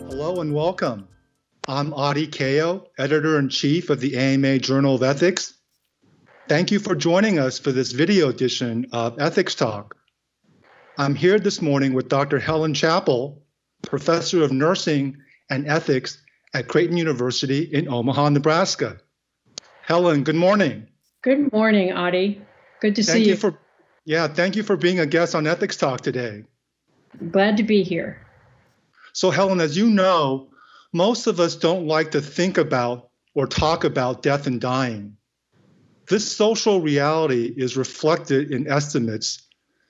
Hello and welcome. I'm Adi Kao, Editor-in-Chief of the AMA Journal of Ethics. Thank you for joining us for this video edition of Ethics Talk. I'm here this morning with Dr. Helen Chapple, Professor of Nursing and Ethics at Creighton University in Omaha, Nebraska. Helen, good morning. Good morning, Adi. Good to see you. Thank you for being a guest on Ethics Talk today. Glad to be here. So Helen, as you know, most of us don't like to think about or talk about death and dying. This social reality is reflected in estimates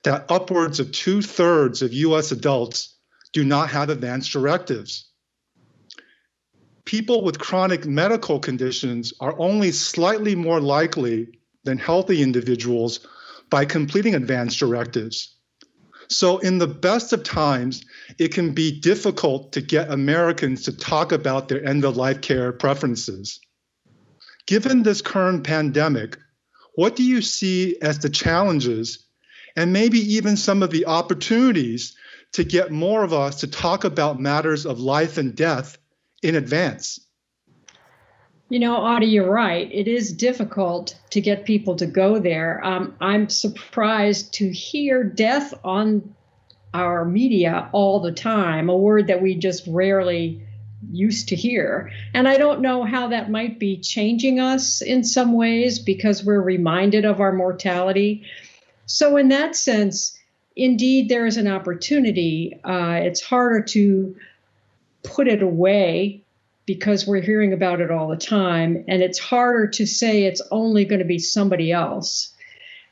that upwards of 2/3 of US adults do not have advance directives. People with chronic medical conditions are only slightly more likely than healthy individuals by completing advance directives. So in the best of times, it can be difficult to get Americans to talk about their end-of-life care preferences. Given this current pandemic, what do you see as the challenges and maybe even some of the opportunities to get more of us to talk about matters of life and death in advance? You know, Adi, you're right. It is difficult to get people to go there. I'm surprised to hear death on our media all the time, a word that we just rarely used to hear. And I don't know how that might be changing us in some ways because we're reminded of our mortality. So in that sense, indeed, there is an opportunity. It's harder to put it away because we're hearing about it all the time. And it's harder to say it's only going to be somebody else.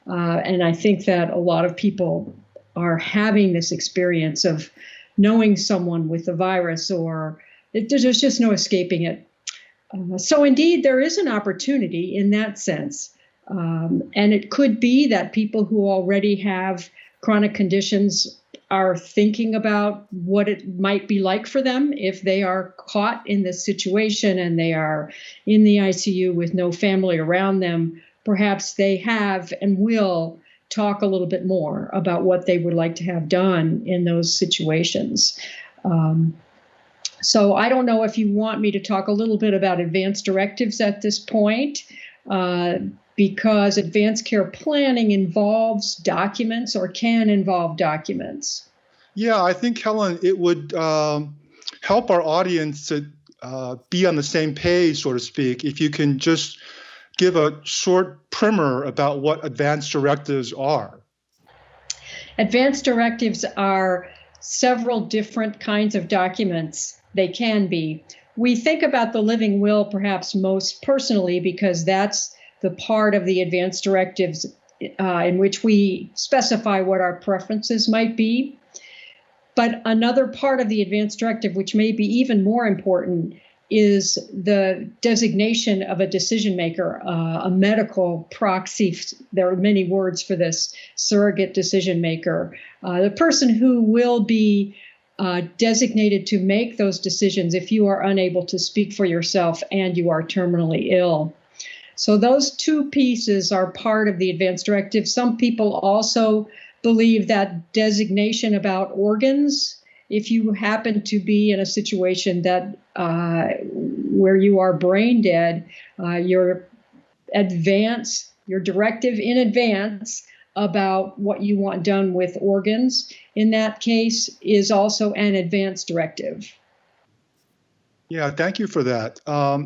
And I think that a lot of people are having this experience of knowing someone with the virus, or there's just no escaping it. So indeed, there is an opportunity in that sense. And it could be that people who already have chronic conditions are thinking about what it might be like for them if they are caught in this situation and they are in the ICU with no family around them. Perhaps they have and will talk a little bit more about what they would like to have done in those situations. So I don't know if you want me to talk a little bit about advance directives at this point, because advanced care planning involves documents or can involve documents. Yeah, I think, Helen, it would help our audience to be on the same page, so to speak, if you can just give a short primer about what advance directives are. Advance directives are several different kinds of documents. They can be. We think about the living will perhaps most personally because that's the part of the advance directives in which we specify what our preferences might be. But another part of the advance directive, which may be even more important, is the designation of a decision maker, a medical proxy. There are many words for this, surrogate decision maker, the person who will be designated to make those decisions if you are unable to speak for yourself and you are terminally ill. So those two pieces are part of the advance directive. Some people also believe that designation about organs, if you happen to be in a situation that where you are brain dead, your directive in advance about what you want done with organs in that case is also an advance directive. Yeah, thank you for that.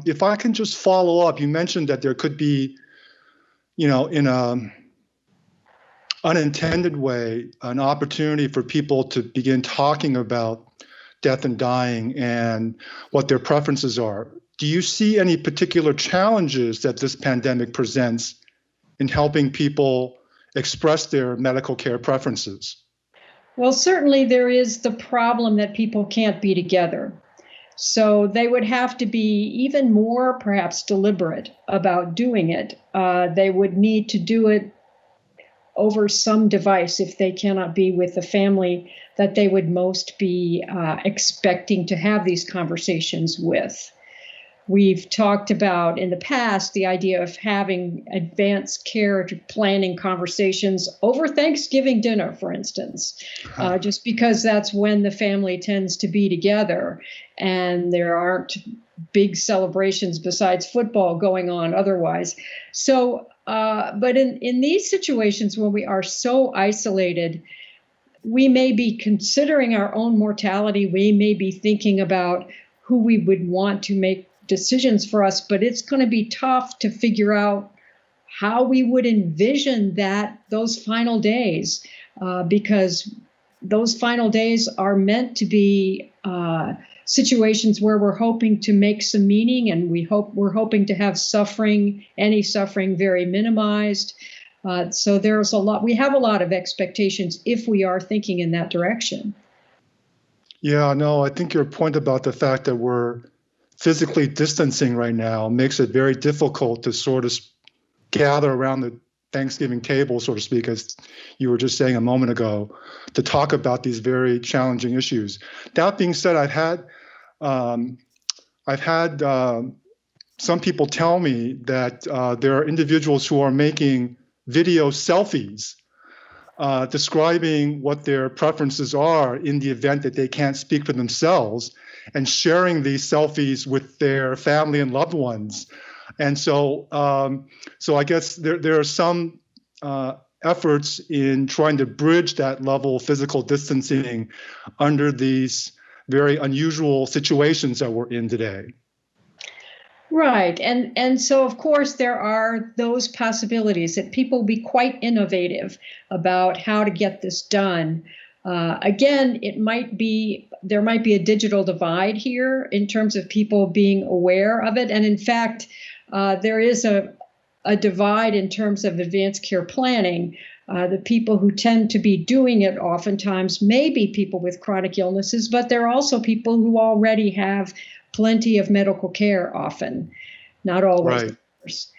If I can just follow up, you mentioned that there could be, in an unintended way, an opportunity for people to begin talking about death and dying and what their preferences are. Do you see any particular challenges that this pandemic presents in helping people express their medical care preferences? Well, certainly there is the problem that people can't be together. So they would have to be even more perhaps deliberate about doing it. They would need to do it over some device if they cannot be with the family that they would most be expecting to have these conversations with. We've talked about in the past the idea of having advanced care planning conversations over Thanksgiving dinner, for instance, just because that's when the family tends to be together and there aren't big celebrations besides football going on otherwise. So, but in these situations when we are so isolated, we may be considering our own mortality. We may be thinking about who we would want to make decisions for us, but it's going to be tough to figure out how we would envision those final days, because those final days are meant to be situations where we're hoping to make some meaning, and we're hoping to have any suffering very minimized. So we have a lot of expectations if we are thinking in that direction. Yeah, no, I think your point about the fact that we're physically distancing right now makes it very difficult to sort of gather around the Thanksgiving table, so to speak, as you were just saying a moment ago, to talk about these very challenging issues. That being said, I've had some people tell me that there are individuals who are making video selfies describing what their preferences are in the event that they can't speak for themselves, and sharing these selfies with their family and loved ones. And so I guess there are some efforts in trying to bridge that level of physical distancing under these very unusual situations that we're in today. Right. And so, of course, there are those possibilities that people be quite innovative about how to get this done. Again, there might be a digital divide here in terms of people being aware of it. And in fact, there is a divide in terms of advanced care planning. The people who tend to be doing it oftentimes may be people with chronic illnesses, but they're also people who already have plenty of medical care often, not always, right. Of course.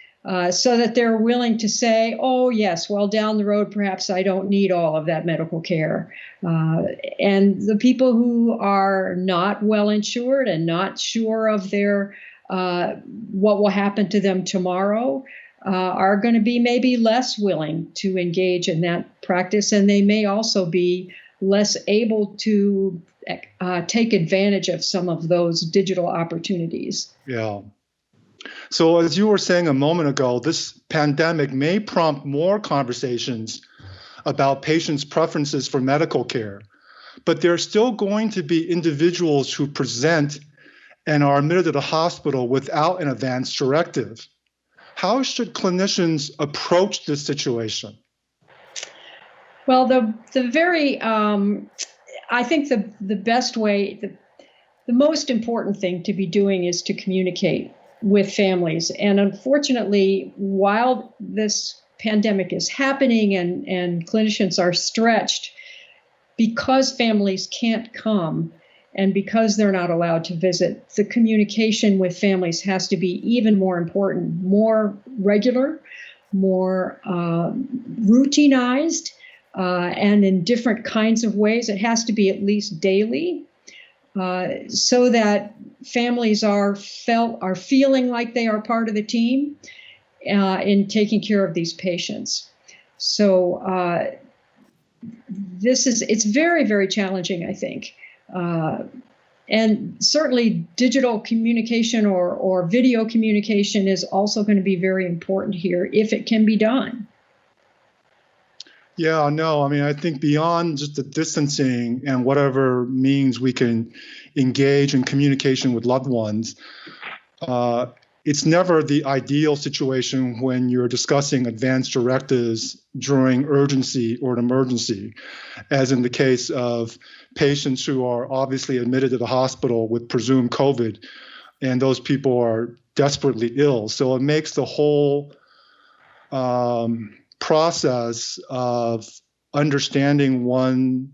So that they're willing to say, oh, yes, well, down the road, perhaps I don't need all of that medical care. And the people who are not well insured and not sure of what will happen to them tomorrow are going to be maybe less willing to engage in that practice. And they may also be less able to take advantage of some of those digital opportunities. Yeah. So as you were saying a moment ago, this pandemic may prompt more conversations about patients' preferences for medical care, but there are still going to be individuals who present and are admitted to the hospital without an advance directive. How should clinicians approach this situation? Well, I think the best way, the most important thing to be doing is to communicate with families. And unfortunately, while this pandemic is happening and clinicians are stretched, because families can't come and because they're not allowed to visit, the communication with families has to be even more important, more regular, more routinized, and in different kinds of ways. It has to be at least daily, so that families are feeling like they are part of the team in taking care of these patients. So it's very, very challenging, I think. And certainly digital communication or video communication is also going to be very important here if it can be done. Yeah, no, I mean, I think beyond just the distancing and whatever means we can engage in communication with loved ones, it's never the ideal situation when you're discussing advanced directives during urgency or an emergency, as in the case of patients who are obviously admitted to the hospital with presumed COVID, and those people are desperately ill. So it makes the whole process of understanding one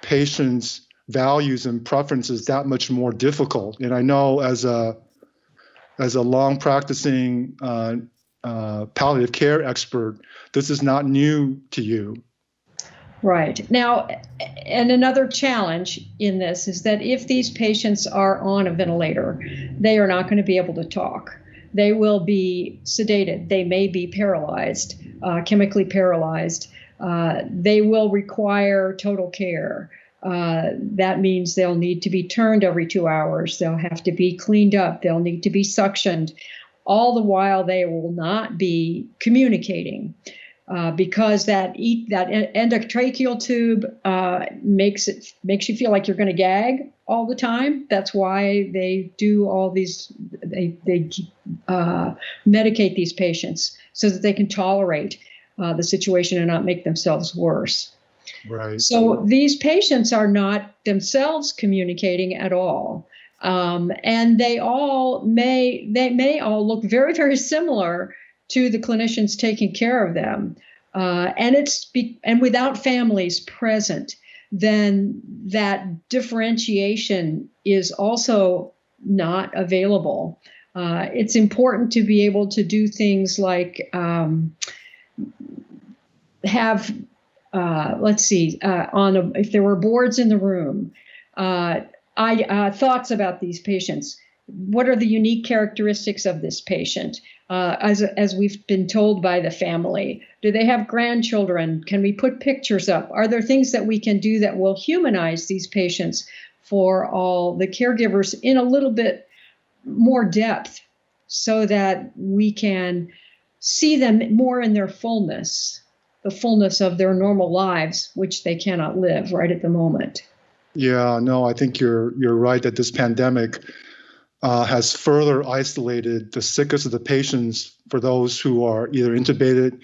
patient's values and preferences that much more difficult. And I know as a long practicing palliative care expert, this is not new to you. Right. Now, and another challenge in this is that if these patients are on a ventilator, they are not going to be able to talk. They will be sedated. They may be paralyzed, chemically paralyzed. They will require total care. That means they'll need to be turned every 2 hours. They'll have to be cleaned up. They'll need to be suctioned. All the while, they will not be communicating. Because that endotracheal tube makes you feel like you're going to gag all the time. That's why they do all these. They medicate these patients so that they can tolerate the situation and not make themselves worse. Right. So these patients are not themselves communicating at all, and they may all look very, very similar to the clinicians taking care of them, and without families present, then that differentiation is also not available. It's important to be able to do things like have, if there were boards in the room, thoughts about these patients. What are the unique characteristics of this patient? As we've been told by the family, do they have grandchildren? Can we put pictures up? Are there things that we can do that will humanize these patients for all the caregivers in a little bit more depth so that we can see them more in their fullness, the fullness of their normal lives, which they cannot live right at the moment? Yeah, no, I think you're right that this pandemic has further isolated the sickest of the patients for those who are either intubated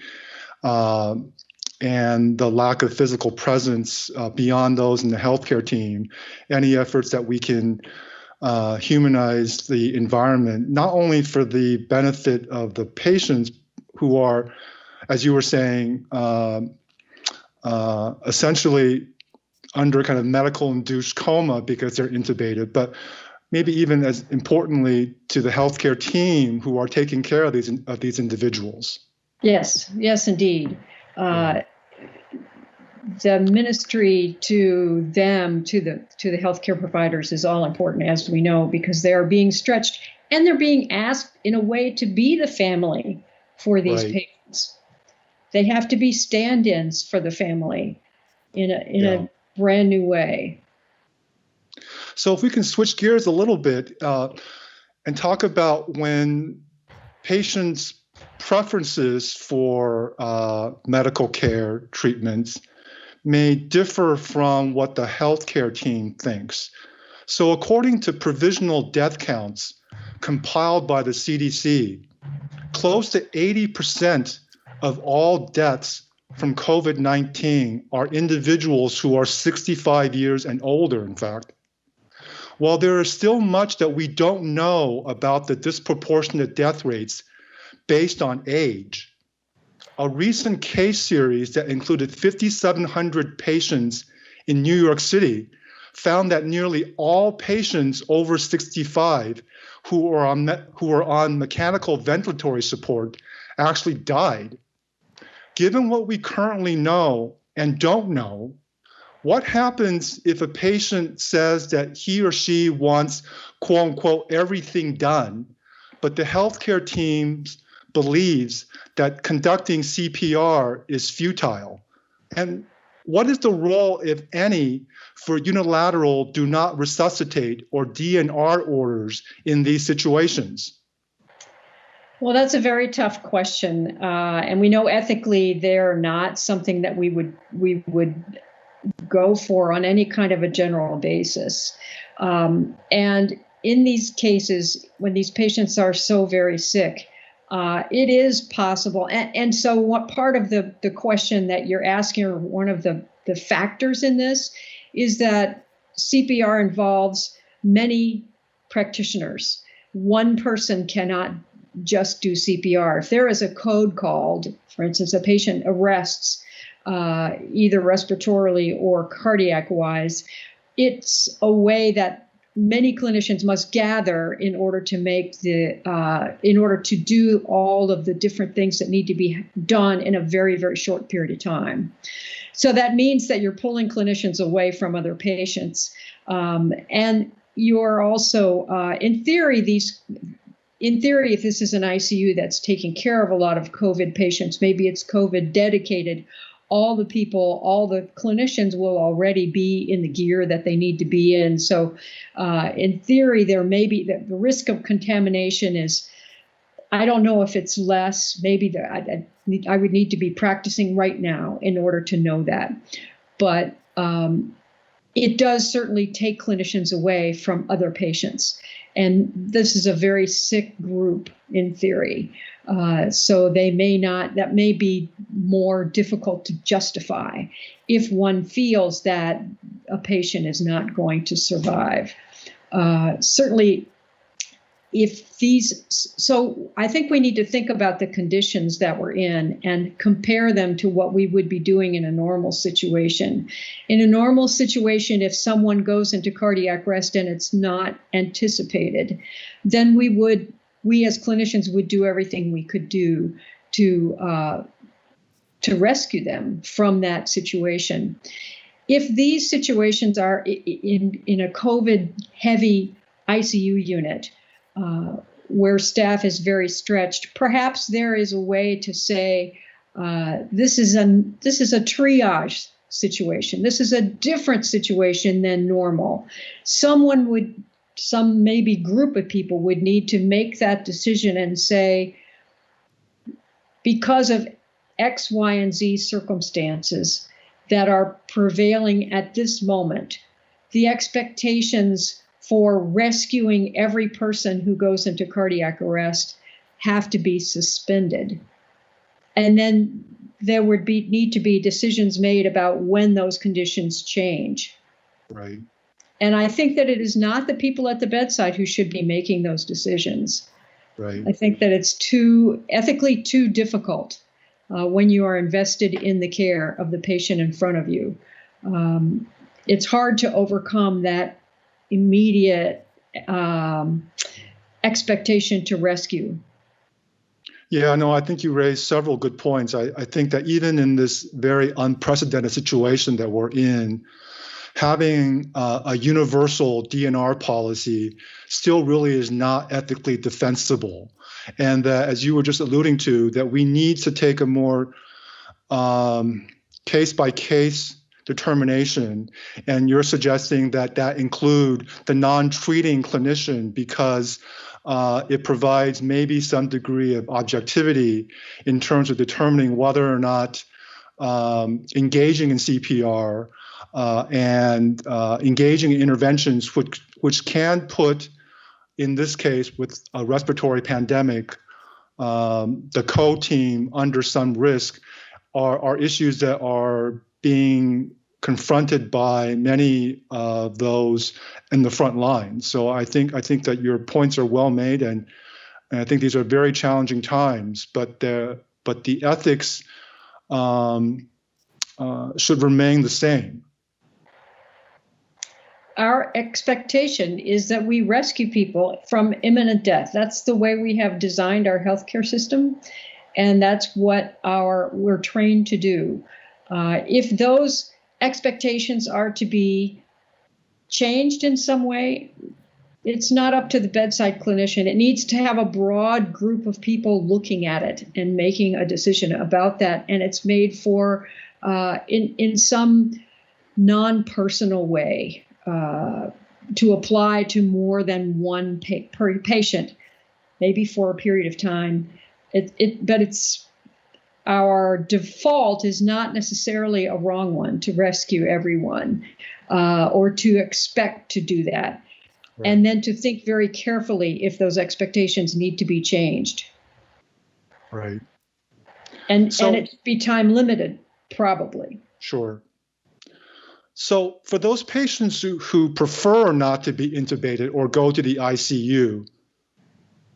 and the lack of physical presence beyond those in the healthcare team. Any efforts that we can humanize the environment, not only for the benefit of the patients who are, as you were saying, essentially under kind of medical-induced coma because they're intubated, but maybe even as importantly to the healthcare team who are taking care of these individuals. Yes, indeed. The ministry to them, to the healthcare providers, is all important, as we know, because they are being stretched and they're being asked in a way to be the family for these patients. They have to be stand-ins for the family in a brand new way. So if we can switch gears a little bit and talk about when patients' preferences for medical care treatments may differ from what the healthcare team thinks. So according to provisional death counts compiled by the CDC, close to 80% of all deaths from COVID-19 are individuals who are 65 years and older, in fact. While there is still much that we don't know about the disproportionate death rates based on age, a recent case series that included 5,700 patients in New York City found that nearly all patients over 65 who are on mechanical ventilatory support actually died. Given what we currently know and don't know, what happens if a patient says that he or she wants, quote unquote, everything done, but the healthcare team believes that conducting CPR is futile? And what is the role, if any, for unilateral do not resuscitate or DNR orders in these situations? Well, that's a very tough question, and we know ethically they're not something that we would go for on any kind of a general basis. And in these cases, when these patients are so very sick, it is possible. And so what part of the question that you're asking, or one of the factors in this, is that CPR involves many practitioners. One person cannot just do CPR. If there is a code called, for instance, a patient arrests, either respiratorily or cardiac-wise, it's a way that many clinicians must gather in order to make in order to do all of the different things that need to be done in a very, very short period of time. So that means that you're pulling clinicians away from other patients. And you're also, in theory, if this is an ICU that's taking care of a lot of COVID patients, maybe it's COVID dedicated, all the clinicians will already be in the gear that they need to be in. So in theory, there may be the risk of contamination is, I don't know if it's less, maybe I would need to be practicing right now in order to know that. But it does certainly take clinicians away from other patients. And this is a very sick group in theory. So that may be more difficult to justify if one feels that a patient is not going to survive. Certainly, so I think we need to think about the conditions that we're in and compare them to what we would be doing in a normal situation. In a normal situation, if someone goes into cardiac arrest and it's not anticipated, then we as clinicians would do everything we could do to rescue them from that situation. If these situations are in a COVID-heavy ICU unit, where staff is very stretched, perhaps there is a way to say this is a triage situation. This is a different situation than normal. Some maybe group of people would need to make that decision and say, because of X, Y, and Z circumstances that are prevailing at this moment, the expectations for rescuing every person who goes into cardiac arrest have to be suspended. And then there would need to be decisions made about when those conditions change. Right. And I think that it is not the people at the bedside who should be making those decisions. Right. I think that it's ethically too difficult when you are invested in the care of the patient in front of you. It's hard to overcome that immediate expectation to rescue. Yeah, no, I think you raised several good points. I think that even in this very unprecedented situation that we're in, having a universal DNR policy still really is not ethically defensible. And as you were just alluding to, that we need to take a more case-by-case determination, and you're suggesting that include the non-treating clinician because it provides maybe some degree of objectivity in terms of determining whether or not engaging in CPR and engaging in interventions which can put, in this case with a respiratory pandemic, the co-team under some risk are issues that are being confronted by many of those in the front line. So I think that your points are well made, and I think these are very challenging times. But the ethics should remain the same. Our expectation is that we rescue people from imminent death. That's the way we have designed our healthcare system, and that's what we're trained to do. If those expectations are to be changed in some way, it's not up to the bedside clinician. It needs to have a broad group of people looking at it and making a decision about that. And it's made for in some non-personal way to apply to more than one per patient, maybe for a period of time. But it's our default is not necessarily a wrong one to rescue everyone or to expect to do that. Right. And then to think very carefully if those expectations need to be changed. Right. And it be time limited, probably. Sure. So for those patients who prefer not to be intubated or go to the ICU,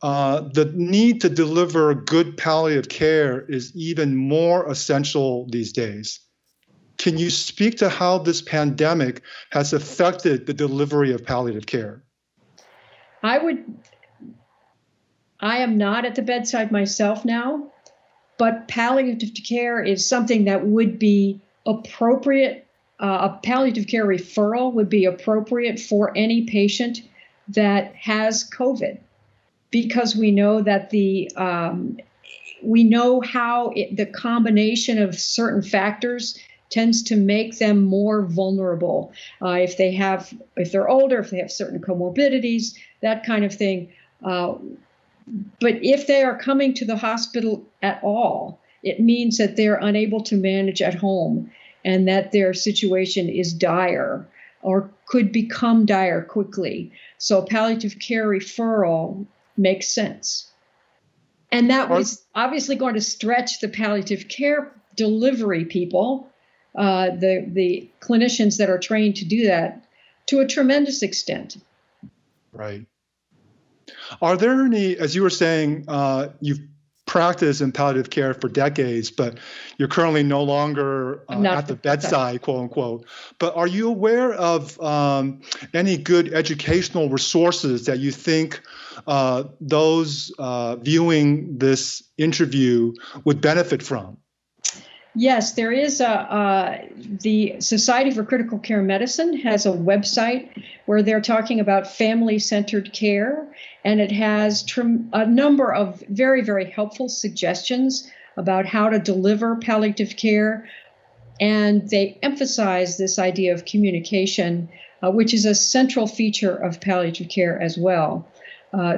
the need to deliver good palliative care is even more essential these days. Can you speak to how this pandemic has affected the delivery of palliative care? I am not at the bedside myself now, but palliative care is something that would be appropriate. A palliative care referral would be appropriate for any patient that has COVID, because we know that the combination of certain factors tends to make them more vulnerable. If they're older, if they have certain comorbidities, that kind of thing. But if they are coming to the hospital at all, it means that they're unable to manage at home and that their situation is dire or could become dire quickly. So palliative care referral makes sense. And that was obviously going to stretch the palliative care delivery people, the clinicians that are trained to do that, to a tremendous extent. Right. Are there any, as you were saying, you've practiced in palliative care for decades, but you're currently no longer at the bedside, quote unquote. But are you aware of any good educational resources that you think those viewing this interview would benefit from? Yes, there is the Society for Critical Care Medicine has a website where they're talking about family-centered care, and it has a number of very, very helpful suggestions about how to deliver palliative care. And they emphasize this idea of communication, which is a central feature of palliative care as well.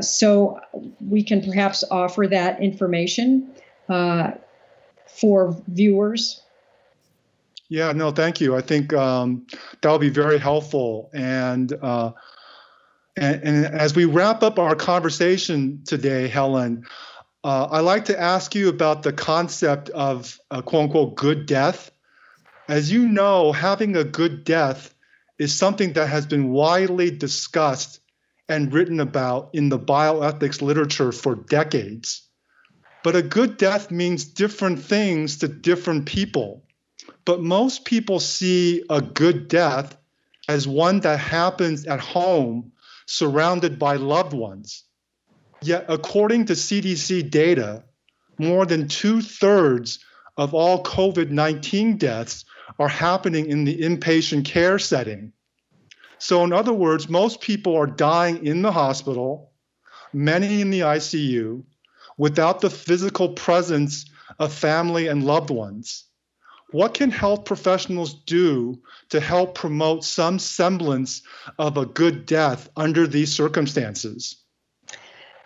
So we can perhaps offer that information for viewers. Yeah, no, thank you. I think that will be very helpful. And as we wrap up our conversation today, Helen, I'd like to ask you about the concept of a quote unquote good death. As you know, having a good death is something that has been widely discussed and written about in the bioethics literature for decades. But a good death means different things to different people. But most people see a good death as one that happens at home, surrounded by loved ones. Yet, according to CDC data, more than 2/3 of all COVID-19 deaths are happening in the inpatient care setting. So in other words, most people are dying in the hospital, many in the ICU, without the physical presence of family and loved ones. What can health professionals do to help promote some semblance of a good death under these circumstances?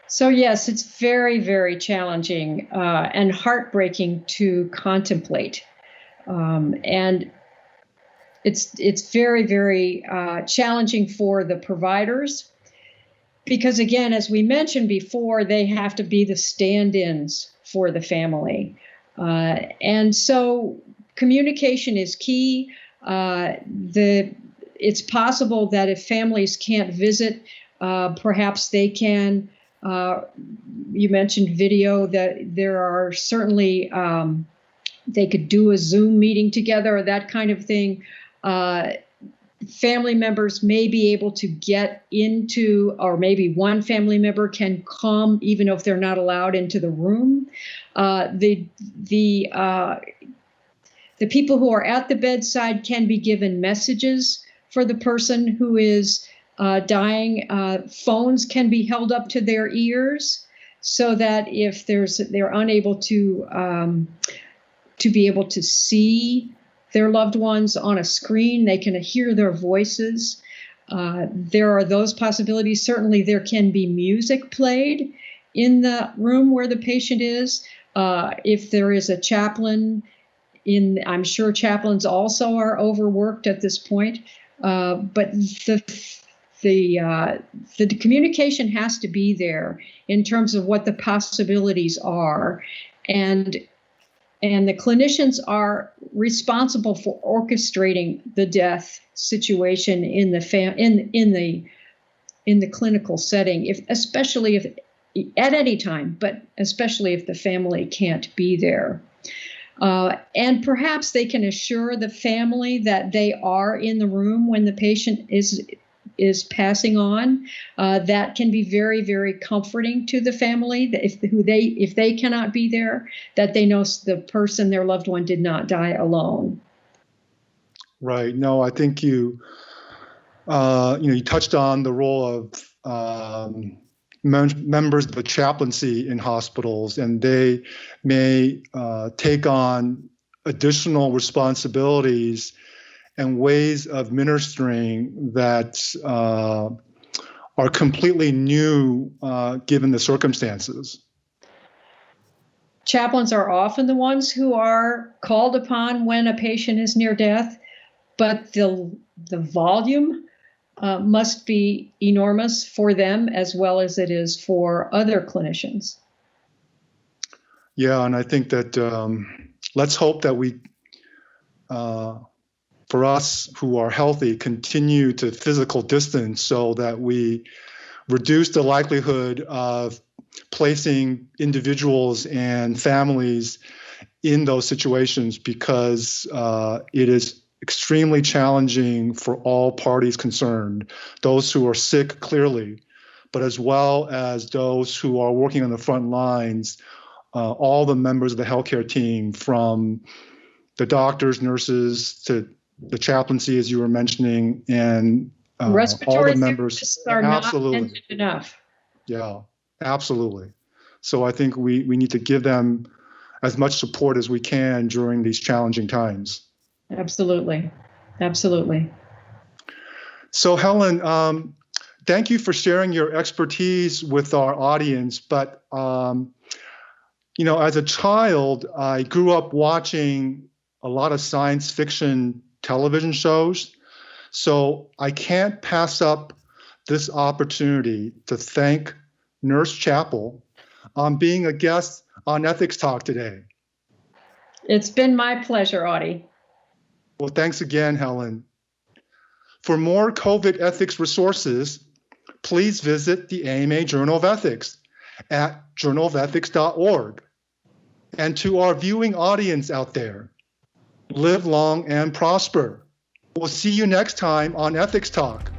So yes, it's very, very challenging and heartbreaking to contemplate. And it's very, very challenging for the providers because, again, as we mentioned before, they have to be the stand-ins for the family. And so communication is key. It's possible that if families can't visit, perhaps they can. You mentioned video, that there are certainly, they could do a Zoom meeting together or that kind of thing. Family members may be able to get into, or maybe one family member can come even if they're not allowed into the room. The people who are at the bedside can be given messages for the person who is dying. Phones can be held up to their ears so that if they're unable to be able to see their loved ones on a screen, they can hear their voices. There are those possibilities. Certainly there can be music played in the room where the patient is. If there is a chaplain, I'm sure chaplains also are overworked at this point. But the communication has to be there in terms of what the possibilities are, and the clinicians are responsible for orchestrating the death situation in the clinical setting, especially if at any time, but especially if the family can't be there. And perhaps they can assure the family that they are in the room when the patient is is passing on. That can be very, very comforting to the family. If they cannot be there, that they know the person, their loved one, did not die alone. Right. No, I think you touched on the role of members of the chaplaincy in hospitals, and they may take on additional responsibilities and ways of ministering that are completely new given the circumstances. Chaplains are often the ones who are called upon when a patient is near death, but the volume must be enormous for them as well as it is for other clinicians. Yeah, and I think that let's hope that we, for us who are healthy, continue to physical distance so that we reduce the likelihood of placing individuals and families in those situations, because it is extremely challenging for all parties concerned, those who are sick clearly, but as well as those who are working on the front lines, all the members of the healthcare team, from the doctors, nurses, to the chaplaincy, as you were mentioning, and all the members. Are absolutely not mentioned enough. Yeah, absolutely. So I think we need to give them as much support as we can during these challenging times. Absolutely. Absolutely. So Helen, thank you for sharing your expertise with our audience. But, as a child, I grew up watching a lot of science fiction television shows. So I can't pass up this opportunity to thank Nurse Chapple on being a guest on Ethics Talk today. It's been my pleasure, Audie. Well, thanks again, Helen. For more COVID ethics resources, please visit the AMA Journal of Ethics at journalofethics.org. And to our viewing audience out there, live long and prosper. We'll see you next time on Ethics Talk.